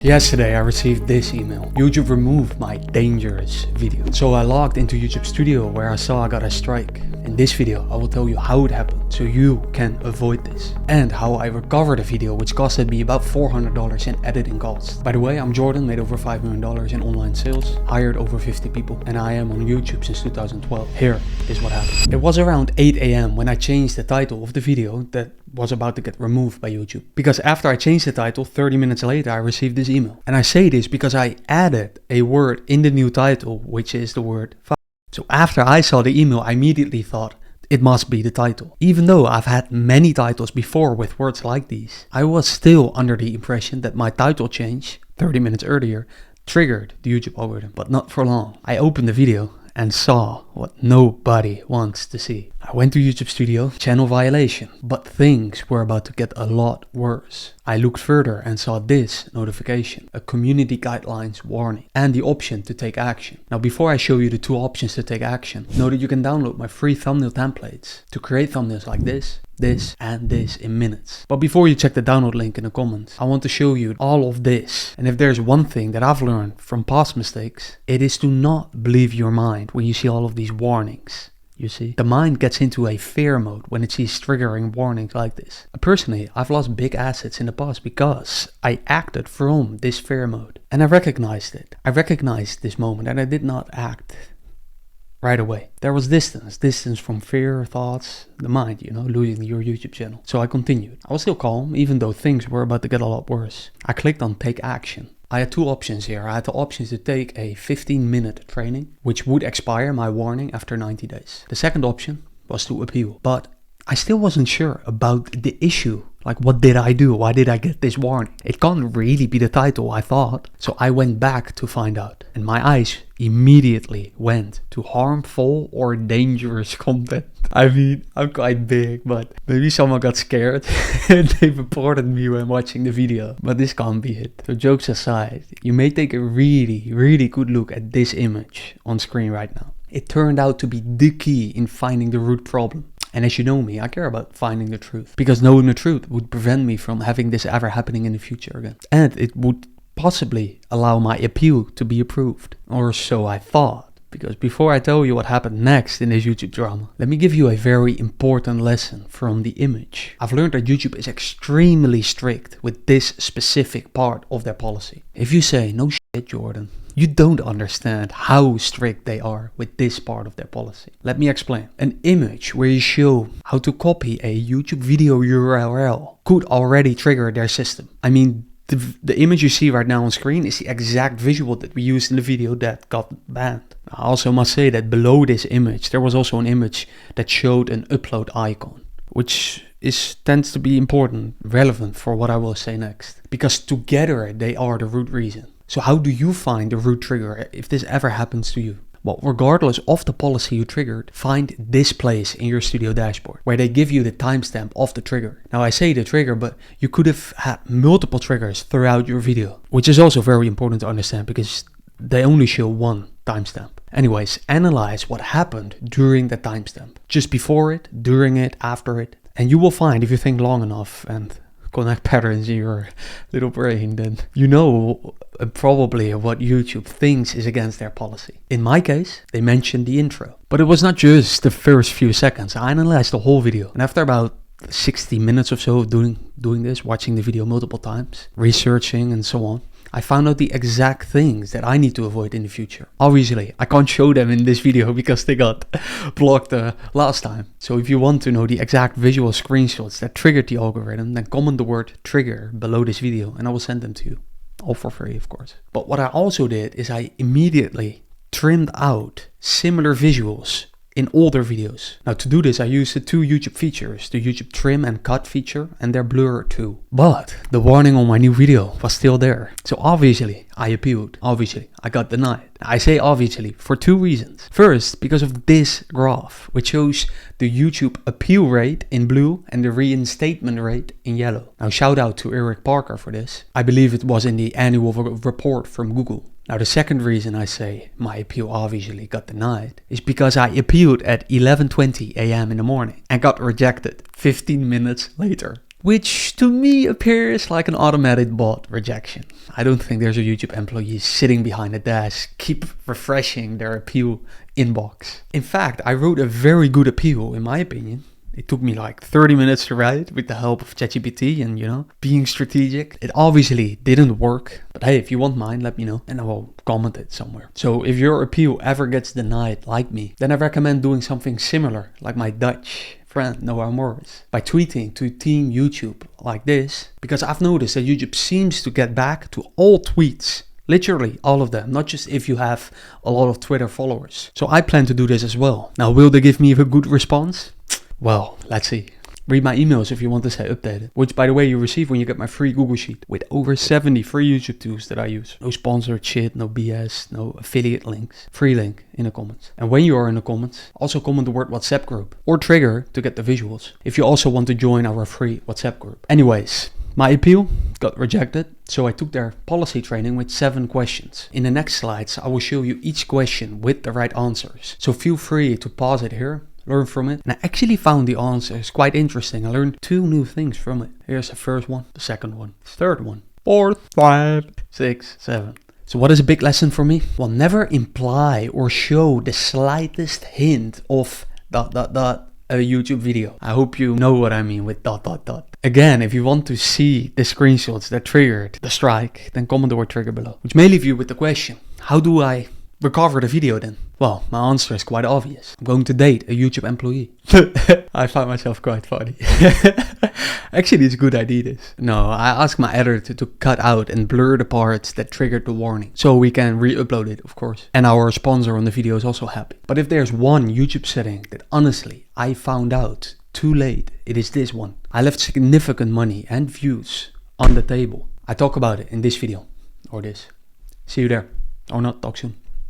Yesterday I received this email. YouTube removed my dangerous video. So I logged into YouTube Studio where I saw I got a strike. In this video I will tell you how it happened so you can avoid this. And how I recovered a video which costed me about $400 in editing costs. By the way, I'm Jordan, made over $5 million in online sales, hired over 50 people, and I am on YouTube since 2012. Here is what happened. It was around 8 AM when I changed the title of the video that was about to get removed by YouTube. Because after I changed the title, 30 minutes later I received this email. And I say this because I added a word in the new title, which is the word f. So after I saw the email, I immediately thought it must be the title. Even though I've had many titles before with words like these, I was still under the impression that my title change 30 minutes earlier triggered the YouTube algorithm, but not for long. I opened the video and saw what nobody wants to see. I went to YouTube Studio, channel violation, but things were about to get a lot worse. I looked further and saw this notification, a community guidelines warning, and the option to take action. Now before I show you the two options to take action, know that you can download my free thumbnail templates to create thumbnails like this, and this in minutes. But before you check the download link in the comments, I want to show you all of this. And if there's one thing that I've learned from past mistakes, it is to not believe your mind when you see all of these warnings. You see, the mind gets into a fear mode when it sees triggering warnings like this. Personally, I've lost big assets in the past because I acted from this fear mode. And I recognized it. I recognized this moment and I did not act right away. There was distance from fear, thoughts, the mind, losing your YouTube channel. So I continued. I was still calm, even though things were about to get a lot worse. I clicked on take action. I had two options here. I had the option to take a 15-minute training, which would expire my warning after 90 days. The second option was to appeal, but I still wasn't sure about the issue. Like, what did I do? Why did I get this warning? It can't really be the title, I thought. So I went back to find out. And my eyes immediately went to harmful or dangerous content. I mean, I'm quite big, but maybe someone got scared and they reported me when watching the video. But this can't be it. So jokes aside, you may take a really good look at this image on screen right now. It turned out to be the key in finding the root problem. And as you know me, I care about finding the truth. Because knowing the truth would prevent me from having this ever happening in the future again. And it would possibly allow my appeal to be approved. Or so I thought. Because before I tell you what happened next in this YouTube drama, let me give you a very important lesson from the image. I've learned that YouTube is extremely strict with this specific part of their policy. If you say, no shit, Jordan, you don't understand how strict they are with this part of their policy. Let me explain. An image where you show how to copy a YouTube video URL could already trigger their system. I mean, the image you see right now on screen is the exact visual that we used in the video that got banned. I also must say that below this image, there was also an image that showed an upload icon, which tends to be important, relevant for what I will say next. Because together they are the root reason. So how do you find the root trigger if this ever happens to you? Well, regardless of the policy you triggered, find this place in your studio dashboard where they give you the timestamp of the trigger. Now I say the trigger, but you could have had multiple triggers throughout your video, which is also very important to understand because they only show one timestamp. Anyways, analyze what happened during the timestamp. Just before it, during it, after it. And you will find, if you think long enough and connect patterns in your little brain, then you know probably what YouTube thinks is against their policy. In my case, they mentioned the intro. But it was not just the first few seconds. I analyzed the whole video. And after about 60 minutes or so of doing this, watching the video multiple times, researching and so on, I found out the exact things that I need to avoid in the future. Obviously, I can't show them in this video because they got blocked last time. So if you want to know the exact visual screenshots that triggered the algorithm, then comment the word trigger below this video and I will send them to you. All for free, of course. But what I also did is I immediately trimmed out similar visuals in older videos. Now to do this, I used the two YouTube features, the YouTube trim and cut feature and their blur too. But the warning on my new video was still there. So obviously I appealed. Obviously I got denied. I say obviously for two reasons. First, because of this graph, which shows the YouTube appeal rate in blue and the reinstatement rate in yellow. Now shout out to Eric Parker for this. I believe it was in the annual report from Google. Now the second reason I say my appeal obviously got denied is because I appealed at 11:20 AM in the morning and got rejected 15 minutes later. which to me appears like an automated bot rejection. I don't think there's a YouTube employee sitting behind a desk, keep refreshing their appeal inbox. In fact, I wrote a very good appeal in my opinion. It took me like 30 minutes to write with the help of ChatGPT and, being strategic. It obviously didn't work, but hey, if you want mine, let me know and I will comment it somewhere. So if your appeal ever gets denied like me, then I recommend doing something similar like my Dutch friend Noah Morris by tweeting to Team YouTube like this, because I've noticed that YouTube seems to get back to all tweets. Literally all of them, not just if you have a lot of Twitter followers. So I plan to do this as well. Now, will they give me a good response? Well, let's see. Read my emails if you want to stay updated, which by the way you receive when you get my free Google Sheet with over 70 free YouTube tools that I use. No sponsored shit, no BS, no affiliate links. Free link in the comments. And when you are in the comments, also comment the word WhatsApp group or trigger to get the visuals if you also want to join our free WhatsApp group. Anyways, my appeal got rejected, so I took their policy training with 7 questions. In the next slides, I will show you each question with the right answers. So feel free to pause it here, learn from it. And I actually found the answers quite interesting. I learned 2 new things from it. Here's the first one, the second one, third one, fourth, 5, 6, 7. So what is a big lesson for me? Well, never imply or show the slightest hint of ... a YouTube video. I hope you know what I mean with ... Again, if you want to see the screenshots that triggered the strike, then comment the word trigger below. Which may leave you with the question, how do I recover the video then? Well, my answer is quite obvious. I'm going to date a YouTube employee. I found myself quite funny. Actually, it's a good idea this. No, I asked my editor to cut out and blur the parts that triggered the warning. So we can re-upload it, of course. And our sponsor on the video is also happy. But if there's one YouTube setting that honestly I found out too late, it is this one. I left significant money and views on the table. I talk about it in this video or this. See you there. Or not, talk soon.